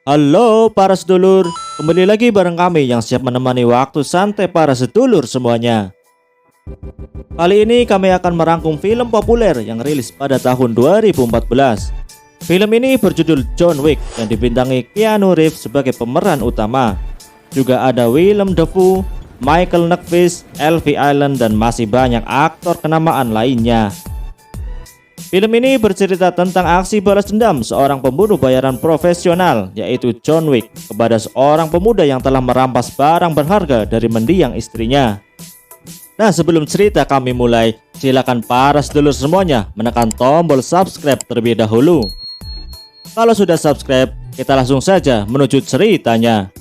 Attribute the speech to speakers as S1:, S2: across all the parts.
S1: Halo para sedulur, kembali lagi bareng kami yang siap menemani waktu santai para sedulur semuanya. Kali ini kami akan merangkum film populer yang rilis pada tahun 2014. Film ini berjudul John Wick yang dibintangi Keanu Reeves sebagai pemeran utama. Juga ada Willem Dafoe, Michael Nyqvist, Elvie Allen, dan masih banyak aktor kenamaan lainnya. Film ini bercerita tentang aksi balas dendam seorang pembunuh bayaran profesional, yaitu John Wick, kepada seorang pemuda yang telah merampas barang berharga dari mendiang istrinya. Nah, sebelum cerita kami mulai, silakan para sedulur semuanya menekan tombol subscribe terlebih dahulu. Kalau sudah subscribe, kita langsung saja menuju ceritanya.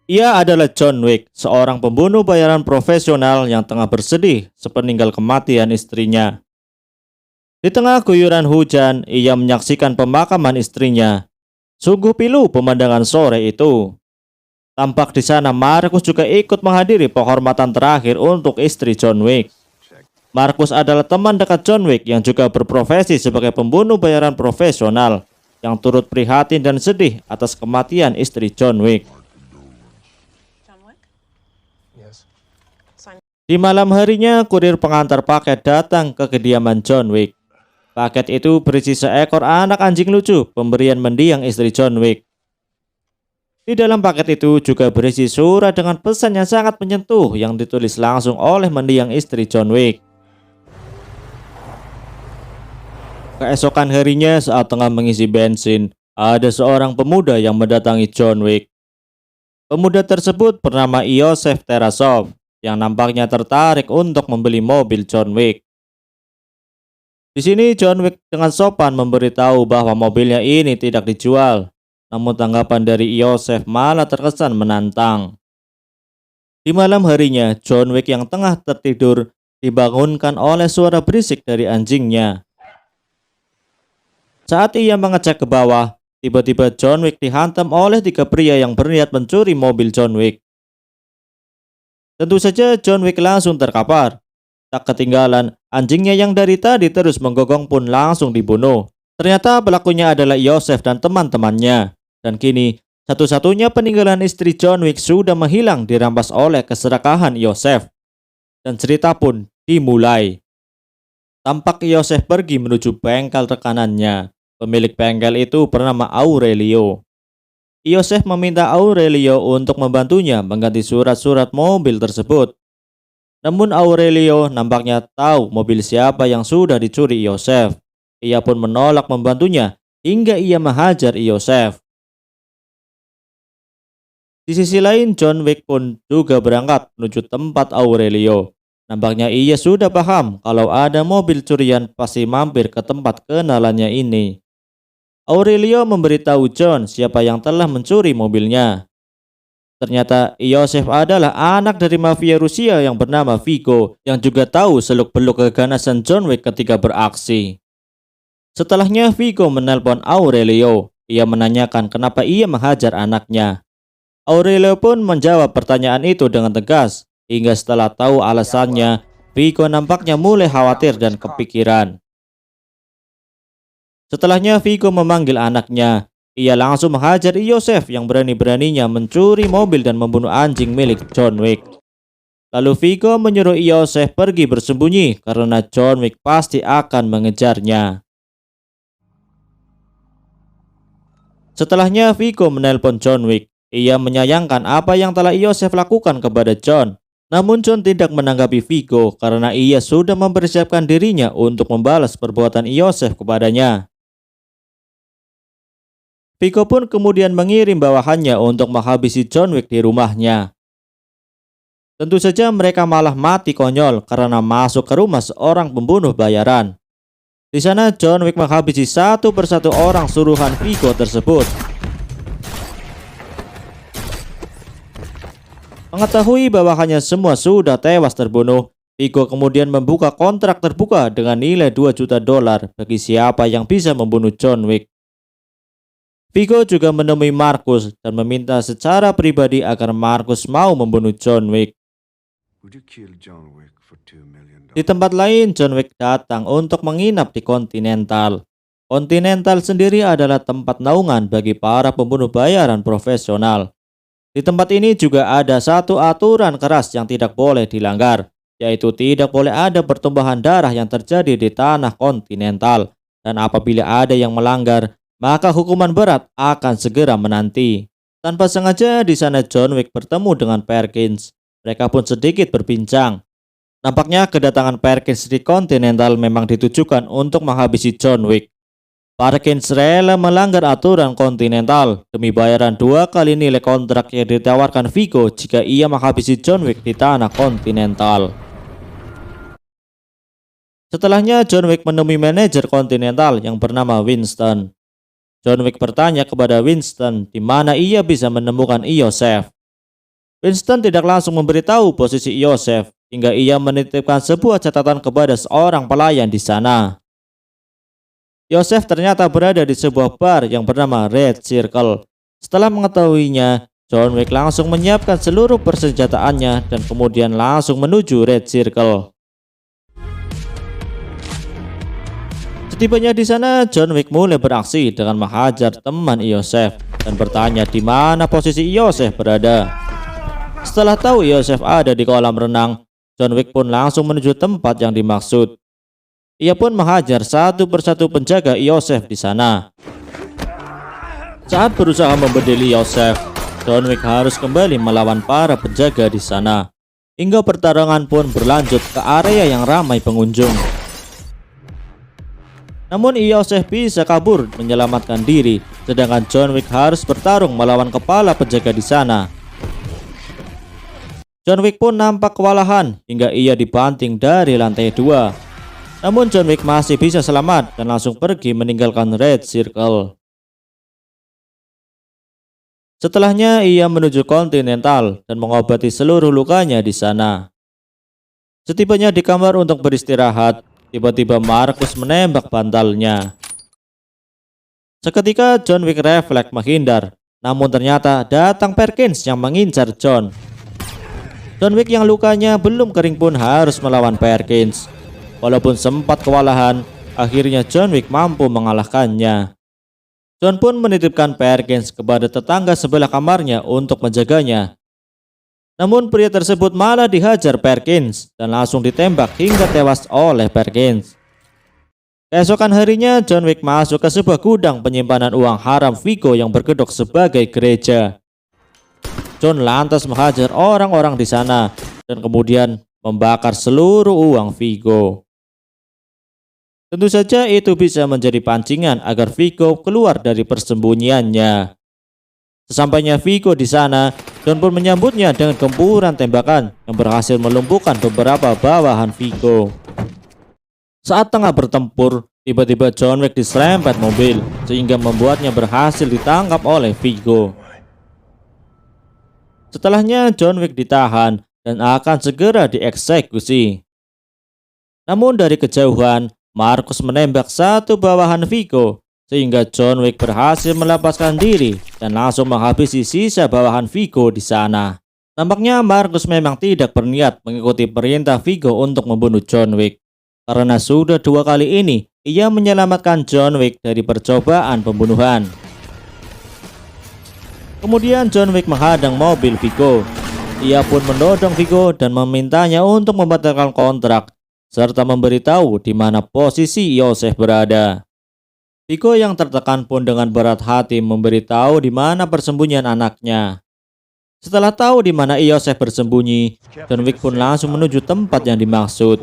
S1: Ia adalah John Wick, seorang pembunuh bayaran profesional yang tengah bersedih sepeninggal kematian istrinya. Di tengah guyuran hujan, ia menyaksikan pemakaman istrinya. Sungguh pilu pemandangan sore itu. Tampak di sana Marcus juga ikut menghadiri penghormatan terakhir untuk istri John Wick. Marcus adalah teman dekat John Wick yang juga berprofesi sebagai pembunuh bayaran profesional, yang turut prihatin dan sedih atas kematian istri John Wick. Di malam harinya, kurir pengantar paket datang ke kediaman John Wick. Paket itu berisi seekor anak anjing lucu, pemberian mendiang istri John Wick. Di dalam paket itu juga berisi surat dengan pesan yang sangat menyentuh yang ditulis langsung oleh mendiang istri John Wick. Keesokan harinya, saat tengah mengisi bensin, ada seorang pemuda yang mendatangi John Wick. Pemuda tersebut bernama Yosef Tarasov, yang nampaknya tertarik untuk membeli mobil John Wick. Di sini John Wick dengan sopan memberitahu bahwa mobilnya ini tidak dijual, namun tanggapan dari Yosef malah terkesan menantang. Di malam harinya, John Wick yang tengah tertidur dibangunkan oleh suara berisik dari anjingnya. Saat ia mengecek ke bawah, tiba-tiba John Wick dihantam oleh 3 pria yang berniat mencuri mobil John Wick. Tentu saja John Wick langsung terkapar. Tak ketinggalan, anjingnya yang dari tadi terus menggonggong pun langsung dibunuh. Ternyata pelakunya adalah Yosef dan teman-temannya. Dan kini, satu-satunya peninggalan istri John Wick sudah menghilang dirampas oleh keserakahan Yosef. Dan cerita pun dimulai. Tampak Yosef pergi menuju bengkel rekanannya. Pemilik bengkel itu bernama Aurelio. Yosef meminta Aurelio untuk membantunya mengganti surat-surat mobil tersebut. Namun Aurelio nampaknya tahu mobil siapa yang sudah dicuri Yosef. Ia pun menolak membantunya hingga ia menghajar Yosef. Di sisi lain, John Wick pun juga berangkat menuju tempat Aurelio. Nampaknya ia sudah paham kalau ada mobil curian pasti mampir ke tempat kenalannya ini. Aurelio memberitahu John siapa yang telah mencuri mobilnya. Ternyata Yosef adalah anak dari mafia Rusia yang bernama Vigo, yang juga tahu seluk-beluk keganasan John Wick ketika beraksi. Setelahnya Vigo menelpon Aurelio. Ia menanyakan kenapa ia menghajar anaknya. Aurelio pun menjawab pertanyaan itu dengan tegas, hingga setelah tahu alasannya, Vigo nampaknya mulai khawatir dan kepikiran. Setelahnya Vigo memanggil anaknya. Ia langsung menghajar Yosef yang berani-beraninya mencuri mobil dan membunuh anjing milik John Wick. Lalu Vigo menyuruh Yosef pergi bersembunyi karena John Wick pasti akan mengejarnya. Setelahnya Vigo menelpon John Wick. Ia menyayangkan apa yang telah Yosef lakukan kepada John. Namun John tidak menanggapi Vigo karena ia sudah mempersiapkan dirinya untuk membalas perbuatan Yosef kepadanya. Vigo pun kemudian mengirim bawahannya untuk menghabisi John Wick di rumahnya. Tentu saja mereka malah mati konyol karena masuk ke rumah seorang pembunuh bayaran. Di sana John Wick menghabisi satu persatu orang suruhan Vigo tersebut. Mengetahui bawahannya semua sudah tewas terbunuh, Vigo kemudian membuka kontrak terbuka dengan nilai $2 juta bagi siapa yang bisa membunuh John Wick. Vigo juga menemui Marcus dan meminta secara pribadi agar Marcus mau membunuh John Wick. Di tempat lain, John Wick datang untuk menginap di Continental. Continental sendiri adalah tempat naungan bagi para pembunuh bayaran profesional. Di tempat ini juga ada satu aturan keras yang tidak boleh dilanggar, yaitu tidak boleh ada pertumbuhan darah yang terjadi di tanah Continental. Dan apabila ada yang melanggar, maka hukuman berat akan segera menanti. Tanpa sengaja di sana John Wick bertemu dengan Perkins. Mereka pun sedikit berbincang. Nampaknya kedatangan Perkins di Continental memang ditujukan untuk menghabisi John Wick. Perkins rela melanggar aturan Continental demi bayaran 2 kali nilai kontrak yang ditawarkan Vigo jika ia menghabisi John Wick di tanah Continental. Setelahnya John Wick menemui manajer Continental yang bernama Winston. John Wick bertanya kepada Winston di mana ia bisa menemukan Iosef. Winston tidak langsung memberitahu posisi Iosef hingga ia menitipkan sebuah catatan kepada seorang pelayan di sana. Iosef ternyata berada di sebuah bar yang bernama Red Circle. Setelah mengetahuinya, John Wick langsung menyiapkan seluruh persenjataannya dan kemudian langsung menuju Red Circle. Setibanya di sana, John Wick mulai beraksi dengan menghajar teman Iosef dan bertanya di mana posisi Iosef berada. Setelah tahu Iosef ada di kolam renang, John Wick pun langsung menuju tempat yang dimaksud. Ia pun menghajar satu persatu penjaga Iosef di sana. Saat berusaha membedil Iosef, John Wick harus kembali melawan para penjaga di sana. Hingga pertarungan pun berlanjut ke area yang ramai pengunjung. Namun Iosef bisa kabur menyelamatkan diri, sedangkan John Wick harus bertarung melawan kepala penjaga di sana. John Wick pun nampak kewalahan hingga ia dibanting dari lantai 2. Namun John Wick masih bisa selamat dan langsung pergi meninggalkan Red Circle. Setelahnya ia menuju Continental dan mengobati seluruh lukanya di sana. Setibanya di kamar untuk beristirahat, tiba-tiba Marcus menembak bantalnya. Seketika John Wick refleks menghindar, namun ternyata datang Perkins yang mengincar John. John Wick yang lukanya belum kering pun harus melawan Perkins. Walaupun sempat kewalahan, akhirnya John Wick mampu mengalahkannya. John pun menitipkan Perkins kepada tetangga sebelah kamarnya untuk menjaganya. Namun pria tersebut malah dihajar Perkins dan langsung ditembak hingga tewas oleh Perkins. Keesokan harinya John Wick masuk ke sebuah gudang penyimpanan uang haram Vigo yang berkedok sebagai gereja. John lantas menghajar orang-orang di sana dan kemudian membakar seluruh uang Vigo. Tentu saja itu bisa menjadi pancingan agar Vigo keluar dari persembunyiannya. Sesampainya Vigo di sana, John pun menyambutnya dengan gempuran tembakan yang berhasil melumpuhkan beberapa bawahan Vigo. Saat tengah bertempur, tiba-tiba John Wick diserempet mobil sehingga membuatnya berhasil ditangkap oleh Vigo. Setelahnya John Wick ditahan dan akan segera dieksekusi. Namun dari kejauhan, Marcus menembak satu bawahan Vigo sehingga John Wick berhasil melepaskan diri dan langsung menghabisi sisa bawahan Vigo di sana. Nampaknya Marcus memang tidak berniat mengikuti perintah Vigo untuk membunuh John Wick, karena sudah 2 kali ini ia menyelamatkan John Wick dari percobaan pembunuhan. Kemudian John Wick menghadang mobil Vigo. Ia pun mendorong Vigo dan memintanya untuk membatalkan kontrak serta memberitahu di mana posisi Iosef berada. Vigo yang tertekan pun dengan berat hati memberitahu di mana persembunyian anaknya. Setelah tahu di mana Iosef bersembunyi, John Wick pun langsung menuju tempat yang dimaksud.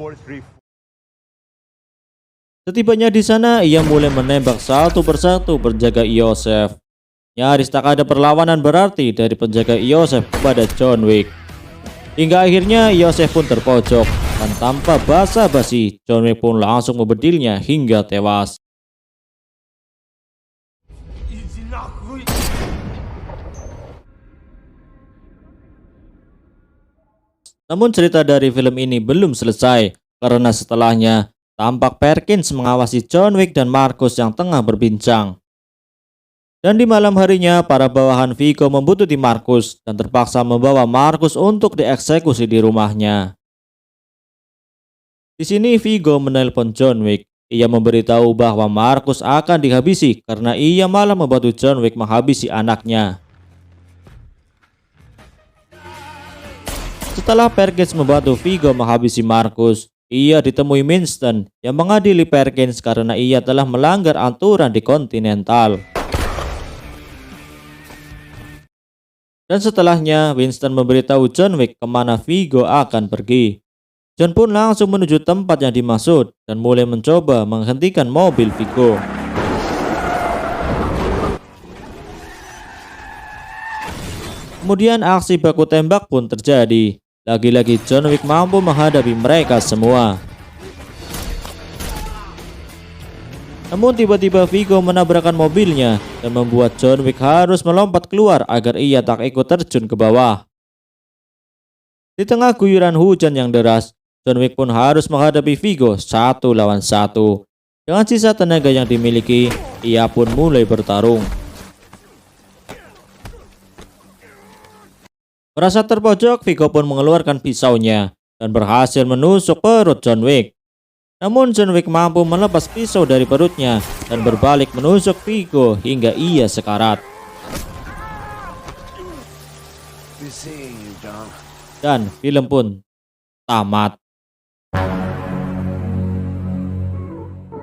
S1: Setibanya di sana, ia mulai menembak satu persatu penjaga Iosef. Nyaris tak ada perlawanan berarti dari penjaga Iosef kepada John Wick. Hingga akhirnya Iosef pun terpojok dan tanpa basa-basi John Wick pun langsung membedilnya hingga tewas. Namun cerita dari film ini belum selesai karena setelahnya tampak Perkins mengawasi John Wick dan Marcus yang tengah berbincang. Dan di malam harinya, para bawahan Vigo membutuhkan Marcus dan terpaksa membawa Marcus untuk dieksekusi di rumahnya. Di sini Vigo menelpon John Wick. Ia memberitahu bahwa Marcus akan dihabisi karena ia malah membantu John Wick menghabisi anaknya. Setelah Perkins membantu Vigo menghabisi Marcus, ia ditemui Winston yang mengadili Perkins karena ia telah melanggar aturan di Continental. Dan setelahnya, Winston memberitahu John Wick kemana Vigo akan pergi. John pun langsung menuju tempat yang dimaksud dan mulai mencoba menghentikan mobil Vigo. Kemudian aksi baku tembak pun terjadi. Lagi-lagi John Wick mampu menghadapi mereka semua. Namun tiba-tiba Vigo menabrakkan mobilnya dan membuat John Wick harus melompat keluar agar ia tak ikut terjun ke bawah. Di tengah guyuran hujan yang deras, John Wick pun harus menghadapi Vigo 1 lawan 1. Dengan sisa tenaga yang dimiliki, ia pun mulai bertarung. Merasa terpojok, Vigo pun mengeluarkan pisaunya dan berhasil menusuk perut John Wick. Namun John Wick mampu melepas pisau dari perutnya dan berbalik menusuk Vigo hingga ia sekarat. Dan film pun tamat.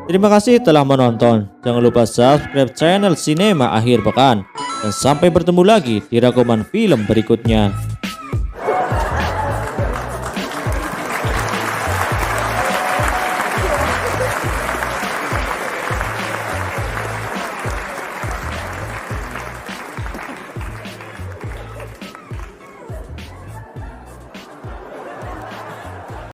S1: Terima kasih telah menonton. Jangan lupa subscribe channel Sinema Akhir Pekan. Dan sampai bertemu lagi di rangkuman film berikutnya.